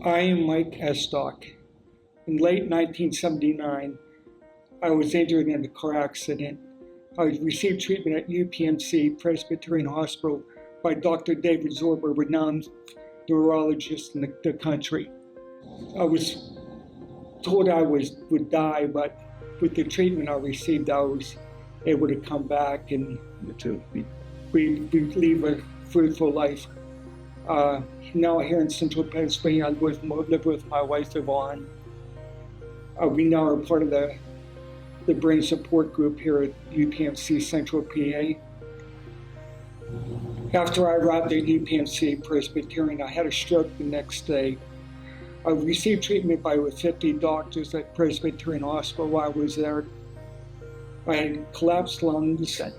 I am Mike Estok. In late 1979, I was injured in a car accident. I received treatment at UPMC Presbyterian Hospital by Dr. David Zorba, a renowned neurologist in the country. I was told I would die, but with the treatment I received, I was able to come back and to lead a fruitful life. Now here in central Pennsylvania, I live with my wife, Yvonne. We now are part of the brain support group here at UPMC Central PA. After I arrived at UPMC Presbyterian, I had a stroke the next day. I received treatment by over 50 doctors at Presbyterian Hospital while I was there. I had collapsed lungs, I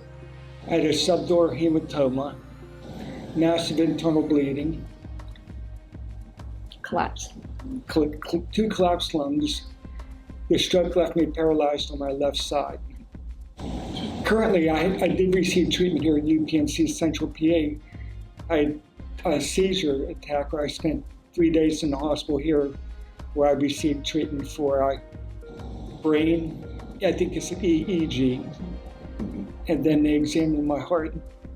had a subdural hematoma, massive internal bleeding. Collapse. Two collapsed lungs. The stroke left me paralyzed on my left side. Currently, I did receive treatment here at UPMC Central PA. I had a seizure attack where I spent 3 days in the hospital here where I received treatment for brain, I think it's EEG. And then they examined my heart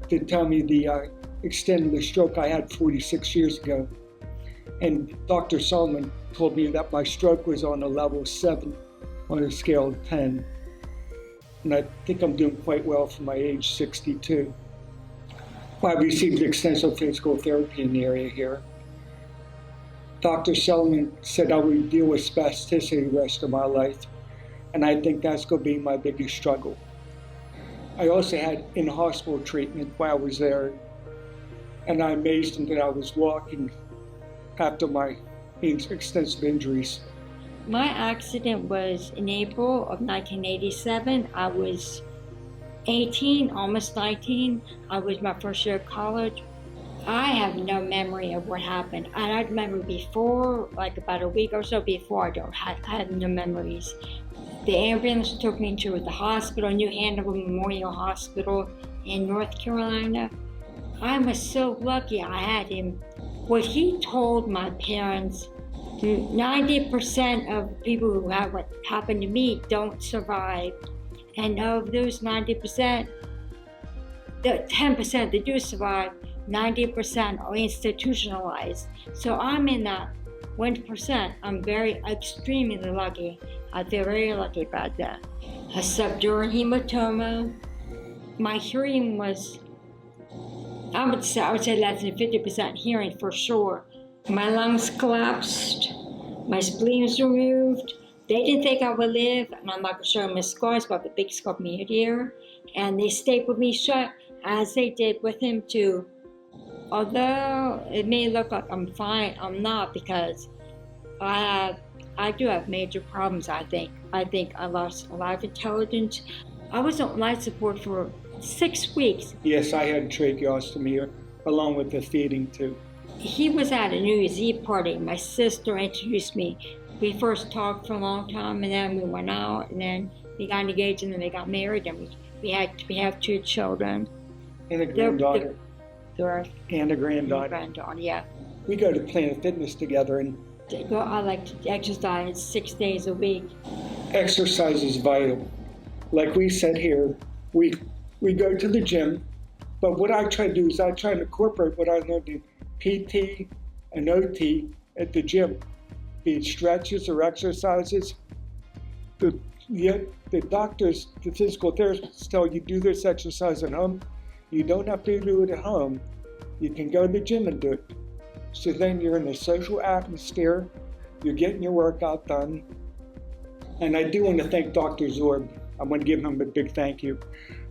to tell me the extent of the stroke I had 46 years ago. And Dr. Solomon told me that my stroke was on a level 7 on a scale of 10. And I think I'm doing quite well for my age, 62. I received extensive physical therapy in the area here. Dr. Solomon said I would deal with spasticity the rest of my life, and I think that's going to be my biggest struggle. I also had in-hospital treatment while I was there, and I amazed him that I was walking after my extensive injuries. My accident was in April of 1987. I was 18, almost 19. I was my first year of college. I have no memory of what happened. I remember before, like about a week or so before, I had no memories. The ambulance took me to the hospital, New Hanover Memorial Hospital in North Carolina. I was so lucky I had him. What he told my parents, 90% of people who have what happened to me don't survive. And of those 90%, the 10% that do survive, 90% are institutionalized. So I'm in that 1%. I'm extremely lucky. I feel very lucky about that. A subdural hematoma. My hearing was, I would say less than 50% hearing for sure. My lungs collapsed. My spleen was removed. They didn't think I would live, and I'm not going to show them my scars, but the big scar me here. And they stapled me shut, as they did with him too. Although it may look like I'm fine, I'm not, because I do have major problems, I think. I think I lost a lot of intelligence. I was on life support for 6 weeks. Yes, I had tracheostomy along with the feeding too. He was at a New Year's Eve party. My sister introduced me. We first talked for a long time, and then we went out, and then we got engaged, and then we got married, and we have 2 children. And a granddaughter. And a granddaughter. Granddaughter, yeah. We go to Planet Fitness together, and I like to exercise 6 days a week. Exercise is vital. Like we said here, we go to the gym, but what I try to do is I try to incorporate what I learned in PT and OT at the gym, be it stretches or exercises. The doctors, the physical therapists tell you do this exercise at home. You don't have to do it at home. You can go to the gym and do it. So then you're in a social atmosphere, you're getting your workout done. And I do want to thank Dr. Zorb. I want to give him a big thank you.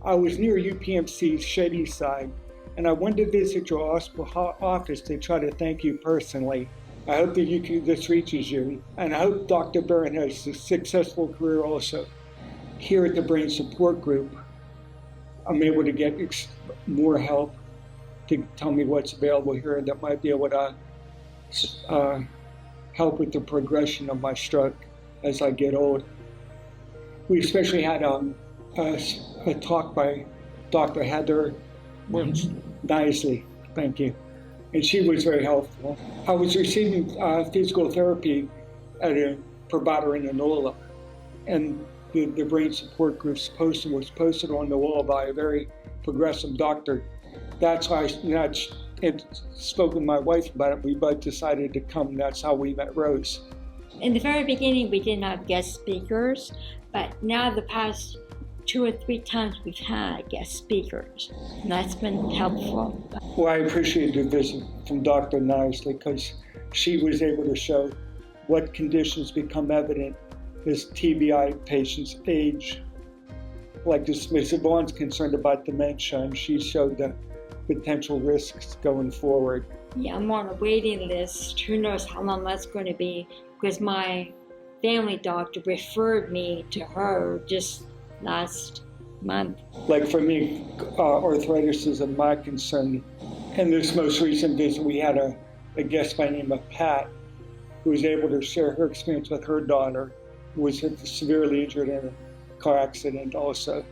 I was near UPMC's Shady Side, and I went to visit your hospital office to try to thank you personally. I hope that this reaches you, and I hope Dr. Barron has a successful career also. Here at the Brain Support Group, I'm able to get more help to tell me what's available here that might be able to help with the progression of my stroke as I get old. We especially had a talk by Dr. Heather Nicely. Thank you. and she was very helpful. I was receiving physical therapy at a provider in Enola, and the brain support group's poster was posted on the wall by a very progressive doctor. That's why I spoke with my wife about it. We both decided to come. That's how we met Rose. In the very beginning, we didn't have guest speakers, but now the past 2 or 3 times we've had guest speakers, and that's been helpful. Well, I appreciate the visit from Dr. Nisley because she was able to show what conditions become evident as TBI patients age. Like this, Ms. Yvonne's concerned about dementia, and she showed the potential risks going forward. Yeah, I'm on a waiting list. Who knows how long that's going to be, because my family doctor referred me to her just last month. Like for me, arthritis is my concern. In this most recent visit, we had a guest by the name of Pat, who was able to share her experience with her daughter, who was severely injured in a car accident also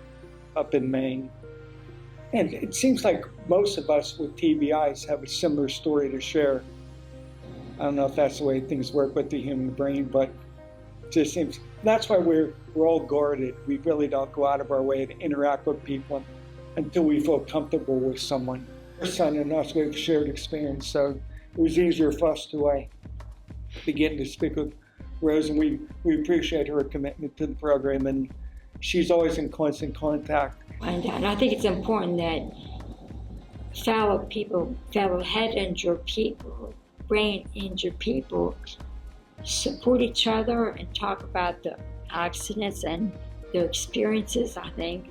up in Maine. And it seems like most of us with TBIs have a similar story to share. I don't know if that's the way things work with the human brain, but it just seems that's why we're all guarded. We really don't go out of our way to interact with people until we feel comfortable with someone. Her son and us, we have shared experience, so it was easier for us to begin to speak with Rose, and we appreciate her commitment to the program, and she's always in constant contact. And I think it's important that fellow head injured people, brain injured people, support each other and talk about the accidents and their experiences. I think